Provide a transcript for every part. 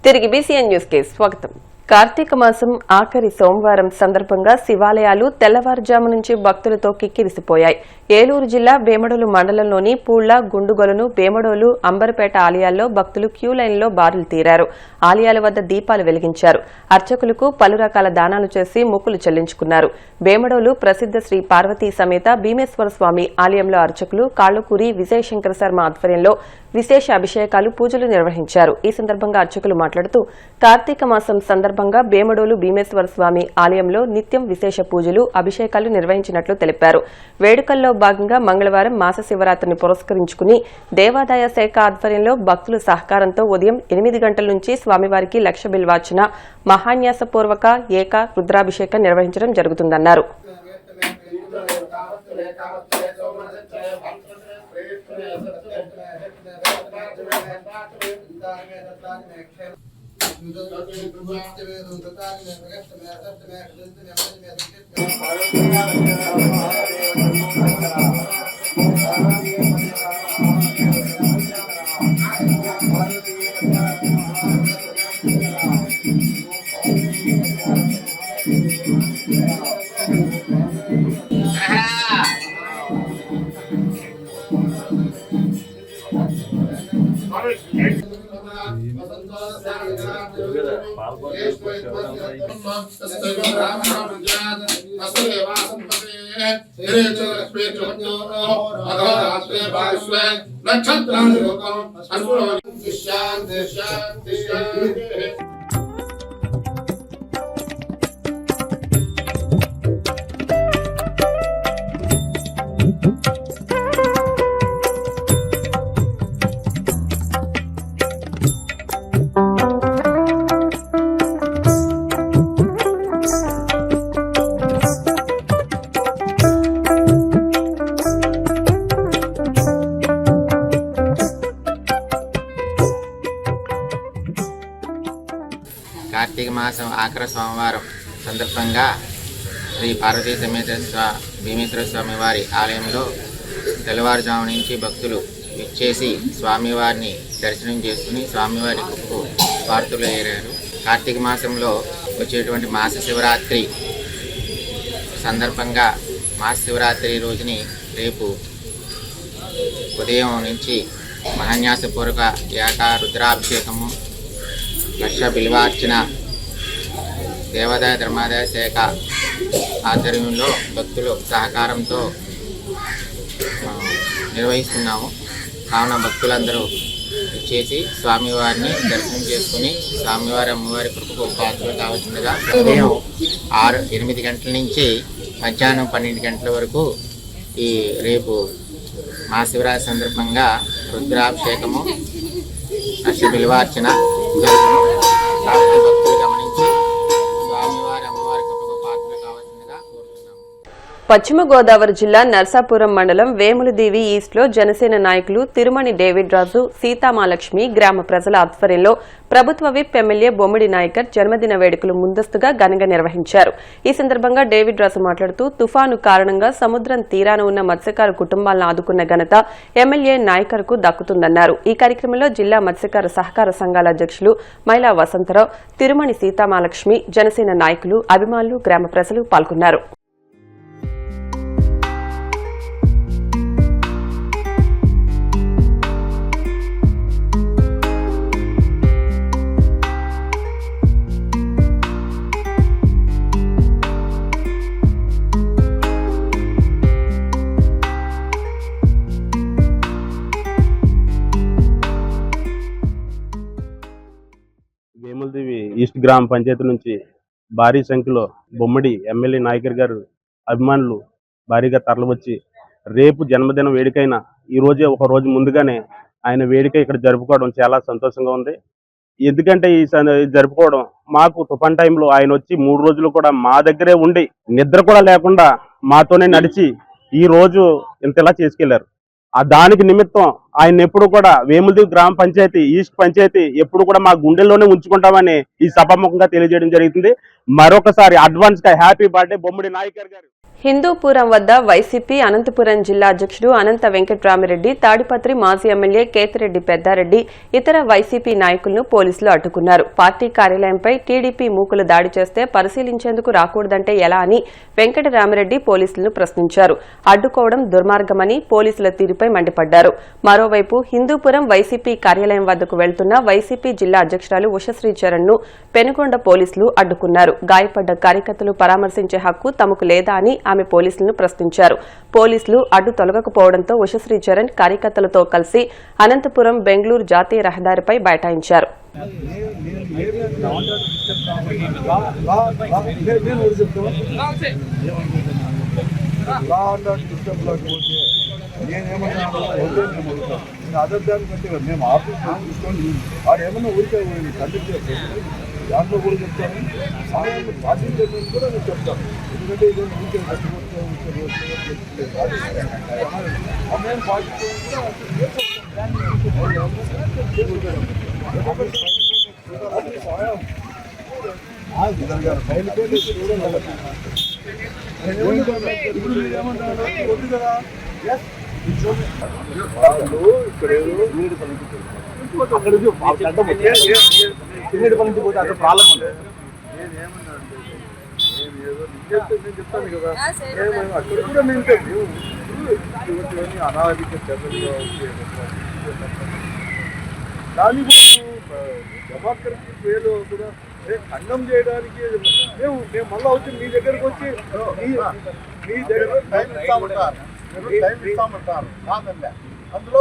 తిరిగి BCN news కి స్వాగతం. కార్తీక మాసం ఆఖరి సోమవారం సందర్భంగా శివాలయాలు తెల్లవారుజాము నుంచి భక్తులతో కిక్కిరిసిపోయాయి. ఏలూరు జిల్లా వేమడోలు మండలంలోని పూళ్ల, గుండుగొలను, వేమడోలు, అంబర్పేట ఆలయాల్లో భక్తులు క్యూ లైన్లో బారులు తీరారు. ఆలయాల వద్ద దీపాలు వెలిగించారు. అర్చకులకు పలు రకాల దానాలు చేసి మొక్కులు చెల్లించుకున్నారు. వేమడోలు ప్రసిద్ధ శ్రీ పార్వతీ సమేత భీమేశ్వర స్వామి ఆలయంలో అర్చకులు కాళ్లకూరి విజయశంకర శర్మ ఆధ్వర్యంలో విశేష అభిషేకాలు, పూజలు నిర్వహించారు. ఈ సందర్భంగా అర్చకులు మాట్లాడుతూ కార్తీక మాసం సందర్భంగా వేమడోలు భీమేశ్వర స్వామి ఆలయంలో నిత్యం విశేష పూజలు, అభిషేకాలు నిర్వహించినట్లు తెలిపారు. వేడుకల్లో భాగంగా మంగళవారం మాస శివరాత్రిని పురస్కరించుకుని దేవాదాయ శాఖ ఆధ్వర్యంలో భక్తుల సహకారంతో ఉదయం 8 గంటల నుంచి స్వామివారికి లక్ష బిల్వార్చన, మహాన్యాసపూర్వక ఏక రుద్రాభిషేకం నిర్వహించడం జరుగుతుందన్నారు. కార్తీక మాసం ఆఖరి సోమవారం సందర్భంగా శ్రీ పార్వతీ సమేత భీమేశ్వర స్వామి వారి ఆలయంలో తెల్లవారుజాము నుంచి భక్తులు విచ్చేసి స్వామివారిని దర్శనం చేసుకుని స్వామివారి కృపకు పాత్రులు అయ్యారు. కార్తీక మాసంలో వచ్చేటువంటి మాస శివరాత్రి సందర్భంగా మాస శివరాత్రి రోజుని రేపు ఉదయం నుంచి మహాన్యాసపూర్వక ఏక రుద్రాభిషేకము, లక్ష బిల్వార్చన దేవాదాయ ధర్మాదాయ శాఖ ఆధ్వర్యంలో భక్తులు సహకారంతో నిర్వహిస్తున్నాము. కావున భక్తులందరూ వచ్చేసి స్వామివారిని దర్శనం చేసుకుని స్వామివారి అమ్మవారి కృపకు పాత్రలు కావాల్సిందిగా ఉదయం 8 గంటల నుంచి మధ్యాహ్నం 12 గంటల వరకు ఈ రేపు మహాశివరాత్రి సందర్భంగా రుద్రాభిషేకము, లక్ష బిల్వార్చన భక్తులు గమనించి స్వామివారి అమ్మవారి కృపకు పాత్రలు కావాల్సిందిగా కోరుతున్నాము. పశ్చిమ గోదావరి జిల్లా నర్సాపురం మండలం వేములదేవి ఈస్ట్ లో జనసేన నాయకులు తిరుమణి డేవిడ్ రాజు, సీతామాలక్ష్మి గ్రామ ప్రజల ఆధ్వర్యంలో ప్రభుత్వ విప్ ఎమ్మెల్యే బొమ్మిడి నాయకర్ జన్మదిన వేడుకలు ముందస్తుగా ఘనంగా నిర్వహించారు. ఈ సందర్భంగా డేవిడ్ రాజు మాట్లాడుతూ తుఫాను కారణంగా సముద్రం తీరాన ఉన్న మత్స్యకారు కుటుంబాలను ఆదుకున్న ఘనత ఎమ్మెల్యే నాయకర్ కు దక్కుతుందన్నారు. ఈ కార్యక్రమంలో జిల్లా మత్స్యకార సహకార సంఘాల అధ్యక్షులు మైలా వసంతరావు, తిరుమణి సీతామాలక్ష్మి, జనసేన నాయకులు, అభిమానులు, గ్రామ ప్రజలు పాల్గొన్నారు. వేములదేవి ఈస్ట్ గ్రామ పంచాయతీ నుంచి భారీ సంఖ్యలో బొమ్మిడి ఎమ్మెల్యే నాయకర్ గారు అభిమానులు భారీగా తరలివచ్చి రేపు జన్మదిన వేడుకైన ఈ రోజే ఒక రోజు ముందుగానే ఆయన వేడుక ఇక్కడ జరుపుకోవడం చాలా సంతోషంగా ఉంది. ఎందుకంటే ఈ జరుపుకోవడం మాకు తుఫాన్ టైంలో ఆయన వచ్చి 3 రోజులు కూడా మా దగ్గరే ఉండి నిద్ర కూడా లేకుండా మాతోనే నడిచి ఈ రోజు ఇంతలా చేసుకెళ్లారు. దానికి నిమిత్తం ఆయన ఎప్పుడు కూడా వేములదేవి గ్రామ పంచాయతీ ఈస్ట్ పంచాయతీ ఎప్పుడు కూడా మా గుండెల్లోనే ఉంచుకుంటామని ఈ సభాముఖంగా తెలియజేయడం జరుగుతుంది. మరొకసారి అడ్వాన్స్ గా హ్యాపీ బర్త్డే బొమ్మిడి నాయకర్ గారు. హిందూపురం వద్ద వైసీపీ అనంతపురం జిల్లా అధ్యక్షుడు అనంత వెంకట్రామిరెడ్డి, తాడిపత్రి మాజీ ఎమ్మెల్యే కేతిరెడ్డి పెద్దారెడ్డి, ఇతర వైసీపీ నాయకులను పోలీసులు అడ్డుకున్నారు. పార్టీ కార్యాలయంపై టీడీపీ మూకులు దాడి చేస్తే పరిశీలించేందుకు రాకూడదంటే ఎలా అని వెంకటరామిరెడ్డి పోలీసులను ప్రశ్నించారు. అడ్డుకోవడం దుర్మార్గమని పోలీసుల తీరుపై మండిపడ్డారు. మరోవైపు హిందూపురం వైసీపీ కార్యాలయం వద్దకు వెళ్తున్న వైసీపీ జిల్లా అధ్యక్షురాలు ఉషశ్రీ చరణ్ ను పెనుగొండ పోలీసులు అడ్డుకున్నారు. గాయపడ్డ కార్యకర్తలు పరామర్శించే హక్కు తమకు లేదా అని ఆమె పోలీసులను ప్రశ్నించారు. పోలీసులు అడ్డు తొలగకపోవడంతో ఉషశ్రీ చరణ్ కార్యకర్తలతో కలిసి అనంతపురం బెంగళూరు జాతీయ రహదారిపై బైఠాయించారు. మేము ఆఫీస్ తీసుకొని వాడు ఏమన్నా ఊరికే కండక్ట్ చేస్తాను, దాంట్లో కూడా చెప్తాను, సమయాన్ని పాటించేది కూడా నేను చెప్తాను. ఎందుకంటే ఇది ఊరికే సమయం ఏమంటారు వద్దు కదా. ఇక్కడ పోతే అక్కడ ప్రాబ్లం ఉంది. నేను చెప్తాను కదా, అక్కడ కూడా మేము అనాధిక చర్యలుగా దాన్ని కూడా జమాకర్కి పేరు కూడా ఖండం చేయడానికి మేము మళ్ళీ వచ్చి మీ దగ్గరకు వచ్చి మీ దగ్గర టైం ఇస్తామంటారు, అందులో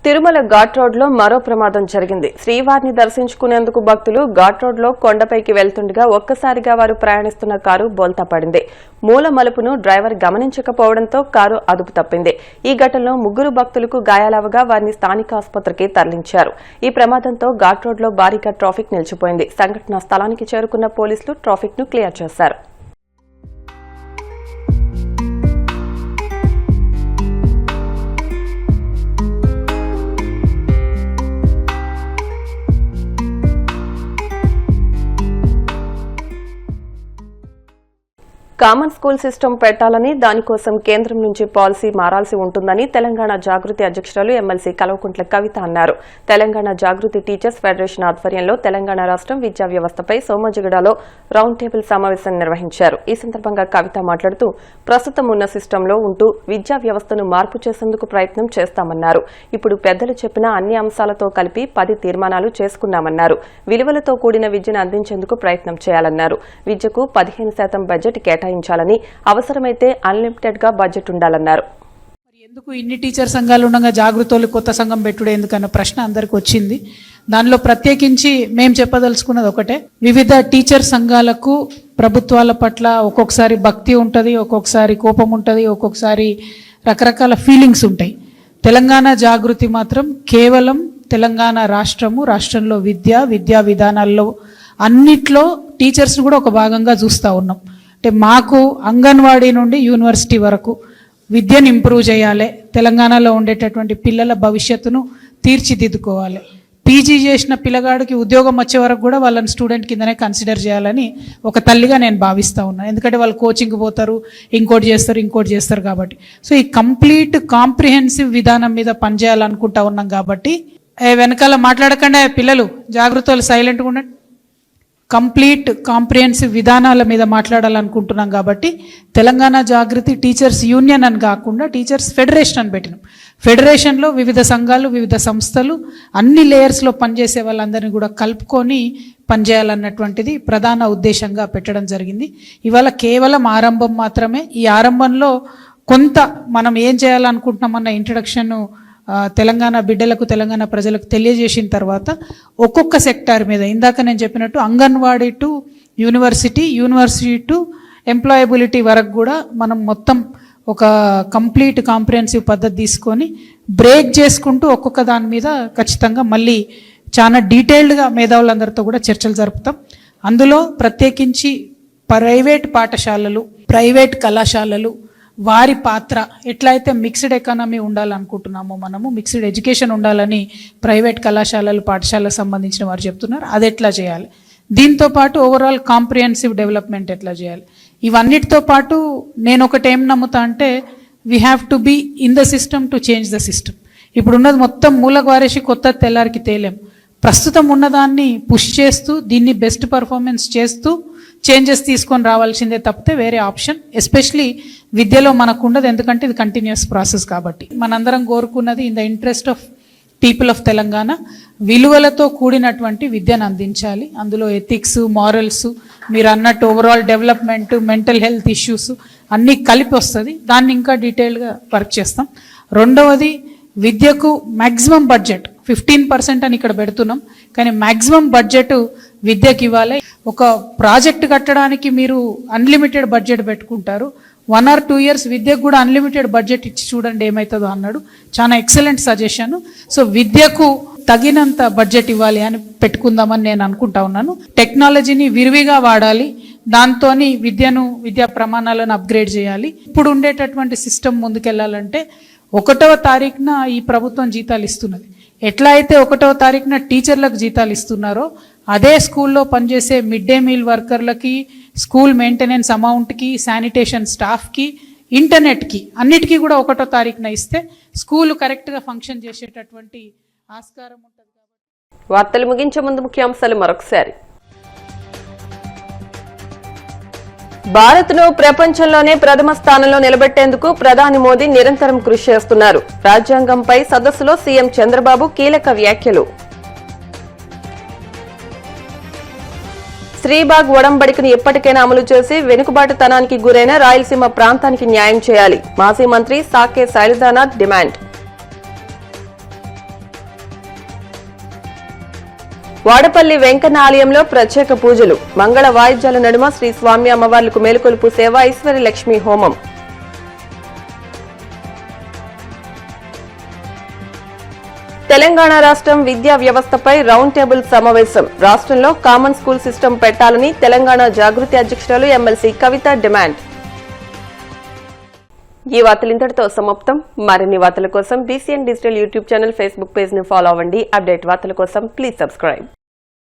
తిరుమల ఘాట్ రోడ్ లో మరో ప్రమాదం జరిగింది. శ్రీవారిని దర్శించుకునేందుకు భక్తులు ఘాట్ రోడ్ లో కొండపైకి వెళ్తుండగా ఒక్కసారిగా వారు ప్రయాణిస్తున్న కారు బోల్తా పడింది. మూల మలుపును డ్రైవర్ గమనించకపోవడంతో కారు అదుపు తప్పింది. ఈ ఘటనలో 3 భక్తులకు గాయాలవగా వారిని స్థానిక ఆసుపత్రికి తరలించారు. ఈ ప్రమాదంతో ఘాట్ రోడ్ లో భారీగా ట్రాఫిక్ నిలిచిపోయింది. సంఘటనా స్థలానికి చేరుకున్న పోలీసులు ట్రాఫిక్ ను క్లియర్ చేశారు. కామన్ స్కూల్ సిస్టమ్ పెట్టాలని, దానికోసం కేంద్రం నుంచి పాలసీ మారాల్సి ఉంటుందని తెలంగాణ జాగృతి అధ్యక్షురాలు ఎమ్మెల్సీ కల్వకుంట్ల కవిత అన్నారు. తెలంగాణ జాగృతి టీచర్స్ ఫెడరేషన్ ఆధ్వర్యంలో తెలంగాణ రాష్ట్రం విద్యా వ్యవస్థపై సోమజిగడలో రౌండ్ టేబుల్ సమావేశం నిర్వహించారు. ఈ సందర్భంగా కవిత మాట్లాడుతూ ప్రస్తుతం ఉన్న సిస్టంలో ఉంటూ విద్యా వ్యవస్థను మార్పు చేసేందుకు ప్రయత్నం చేస్తామన్నారు. ఇప్పుడు పెద్దలు చెప్పిన అన్ని అంశాలతో కలిపి 10 తీర్మానాలు చేసుకున్నామన్నారు. విలువలతో కూడిన విద్యను అందించేందుకు ప్రయత్నం చేయాలన్నారు. విద్యకు 15% బడ్జెట్ కేటాయించాలని, అవసరమైతే అన్లిమిటెడ్ గా బడ్జెట్ ఉండాలన్నారు. ఎందుకు ఇన్ని టీచర్ సంఘాలు ఉండగా జాగృతోళ్ళు కొత్త సంఘం పెట్టుడే ఎందుకన్న ప్రశ్న అందరికి వచ్చింది. దానిలో ప్రత్యేకించి మేము చెప్పదలుచుకున్నది ఒకటే, వివిధ టీచర్ సంఘాలకు ప్రభుత్వాల పట్ల ఒక్కొక్కసారి భక్తి ఉంటుంది, ఒక్కొక్కసారి కోపం ఉంటుంది, ఒక్కొక్కసారి రకరకాల ఫీలింగ్స్ ఉంటాయి. తెలంగాణ జాగృతి మాత్రం కేవలం తెలంగాణ రాష్ట్రంలో విద్యా విధానాల్లో అన్నిట్లో టీచర్స్ని కూడా ఒక భాగంగా చూస్తూ ఉన్నాం. అంటే మాకు అంగన్వాడీ నుండి యూనివర్సిటీ వరకు విద్యను ఇంప్రూవ్ చేయాలి, తెలంగాణలో ఉండేటటువంటి పిల్లల భవిష్యత్తును తీర్చిదిద్దుకోవాలి. పీజీ చేసిన పిల్లగాడికి ఉద్యోగం వచ్చే వరకు కూడా వాళ్ళని స్టూడెంట్ కిందనే కన్సిడర్ చేయాలని ఒక తల్లిగా నేను భావిస్తూ ఉన్నాను. ఎందుకంటే వాళ్ళు కోచింగ్ పోతారు, ఇంకోటి చేస్తారు కాబట్టి. సో ఈ కంప్లీట్ కాంప్రిహెన్సివ్ విధానం మీద పనిచేయాలనుకుంటా ఉన్నాం కాబట్టి వెనకాల మాట్లాడకుండా పిల్లలు జాగృతలు సైలెంట్గా ఉండండి. కంప్లీట్ కాంప్రిహెన్సివ్ విధానాల మీద మాట్లాడాలనుకుంటున్నాం కాబట్టి తెలంగాణ జాగృతి టీచర్స్ యూనియన్ అని కాకుండా టీచర్స్ ఫెడరేషన్ అని పెట్టినాం. ఫెడరేషన్లో వివిధ సంఘాలు, వివిధ సంస్థలు, అన్ని లేయర్స్లో పనిచేసే వాళ్ళందరినీ కూడా కలుపుకొని పనిచేయాలన్నటువంటిది ప్రధాన ఉద్దేశంగా పెట్టడం జరిగింది. ఇవాళ కేవలం ఆరంభం మాత్రమే. ఈ ఆరంభంలో కొంత మనం ఏం చేయాలనుకుంటున్నామన్న ఇంట్రడక్షన్ తెలంగాణ బిడ్డలకు, తెలంగాణ ప్రజలకు తెలియజేసిన తర్వాత ఒక్కొక్క సెక్టార్ మీద, ఇందాక నేను చెప్పినట్టు anganwadi to university to employability వరకు కూడా మనం మొత్తం ఒక కంప్లీట్ కాంప్రిహెన్సివ్ పద్ధతి తీసుకొని బ్రేక్ చేసుకుంటూ ఒక్కొక్క దాని మీద ఖచ్చితంగా మళ్ళీ చాలా డీటెయిల్డ్గా మేధావులందరితో కూడా చర్చలు జరుపుతాం. అందులో ప్రత్యేకించి ప్రైవేట్ పాఠశాలలు, ప్రైవేట్ కళాశాలలు, వారి పాత్ర ఎట్లయితే మిక్స్డ్ ఎకానమీ ఉండాలనుకుంటున్నామో మనము మిక్స్డ్ ఎడ్యుకేషన్ ఉండాలని ప్రైవేట్ కళాశాలలు పాఠశాలకు సంబంధించిన వారు చెప్తున్నారు, అది ఎట్లా చేయాలి, దీంతో పాటు ఓవరాల్ కాంప్రిహెన్సివ్ డెవలప్మెంట్ ఎట్లా చేయాలి, ఇవన్నిటితో పాటు నేను ఒకటి ఏం నమ్ముతా అంటే we have to be in the system to change the system. ఇప్పుడు ఉన్నది మొత్తం మూలకు వారేసి కొత్త తెల్లారికి తేలేం. ప్రస్తుతం ఉన్నదాన్ని పుష్ చేస్తూ దీన్ని బెస్ట్ పర్ఫార్మెన్స్ చేస్తూ చేంజెస్ తీసుకొని రావాల్సిందే తప్పితే వేరే ఆప్షన్ ఎస్పెషలీ విద్యలో మనకు ఉండదు, ఎందుకంటే ఇది కంటిన్యూస్ ప్రాసెస్ కాబట్టి. మనందరం కోరుకున్నది in the interest of people of Telangana విలువలతో కూడినటువంటి విద్యను అందించాలి. అందులో ఎథిక్స్, మారల్స్, మీరు అన్నట్టు overall development, mental health issues అన్నీ కలిపి వస్తుంది. దాన్ని ఇంకా డీటెయిల్గా వర్క్ చేస్తాం. రెండవది విద్యకు మ్యాక్సిమం బడ్జెట్ 15% అని ఇక్కడ పెడుతున్నాం, కానీ మ్యాక్సిమం బడ్జెట్ విద్యకి ఇవ్వాలి. ఒక ప్రాజెక్ట్ కట్టడానికి మీరు అన్లిమిటెడ్ బడ్జెట్ పెట్టుకుంటారు, 1 or 2 years విద్యకు కూడా అన్లిమిటెడ్ బడ్జెట్ ఇచ్చి చూడండి ఏమవుతుందో అన్నాడు. చాలా ఎక్సలెంట్ సజెషన్. సో విద్యకు తగినంత బడ్జెట్ ఇవ్వాలి అని పెట్టుకుందామని నేను అనుకుంటా ఉన్నాను. టెక్నాలజీని విరివిగా వాడాలి, దాంతో విద్యా ప్రమాణాలను అప్గ్రేడ్ చేయాలి. ఇప్పుడు ఉండేటటువంటి సిస్టమ్ ముందుకెళ్లాలంటే 1వ తారీఖున ఈ ప్రభుత్వం జీతాలు ఇస్తున్నది. ఎట్లా అయితే 1వ తారీఖున టీచర్లకు జీతాలు ఇస్తున్నారో అదే స్కూల్లో పనిచేసే మిడ్ డే మీల్ వర్కర్లకి, స్కూల్ మెయింటెనెన్స్ అమౌంట్కి, శానిటేషన్ స్టాఫ్కి, ఇంటర్నెట్కి అన్నిటికీ కూడా 1వ తారీఖున ఇస్తే స్కూల్ కరెక్ట్గా ఫంక్షన్ చేసేటటువంటి ఆస్కారం ఉంటుంది. వార్తలు ముగించే ముందు ముఖ్యాంశాలు మరొకసారి. భారత్ను ప్రపంచంలోనే ప్రథమ స్థానంలో నిలబెట్టేందుకు ప్రధాని మోదీ నిరంతరం కృషి చేస్తున్నారు. రాజ్యాంగంపై సదస్సులో సీఎం చంద్రబాబు కీలక వ్యాఖ్యలు. శ్రీబాగ్ ఒడంబడికను ఎప్పటికైనా అమలు చేసి వెనుకబాటుతనానికి గురైన రాయలసీమ ప్రాంతానికి న్యాయం చేయాలి. మాజీ మంత్రి సాకే శైలజానాథ్ డిమాండ్. వాడపల్లి వెంకన్న ఆలయంలో ప్రత్యేక పూజలు. మంగళ వాయిద్యాల నడుమ శ్రీ స్వామి అమ్మవార్లకు మేలుకొలుపు సేవ, ఐశ్వర్య లక్ష్మి హోమం. తెలంగాణ రాష్ట్రం విద్యా వ్యవస్థపై రౌండ్ టేబుల్ సమావేశం. రాష్ట్రంలో కామన్ స్కూల్ సిస్టమ్ పెట్టాలని తెలంగాణ జాగృతి అధ్యక్షురాలు ఎమ్మెల్సీ కవిత డిమాండ్. ఈ వార్తలు ఇంతటితో సమాప్తం. మరిన్ని వార్తల కోసం BCN digital YouTube channel, Facebook page ని ఫాలో అవ్వండి. అప్డేట్ వార్తల కోసం ప్లీజ్ సబ్స్క్రైబ్.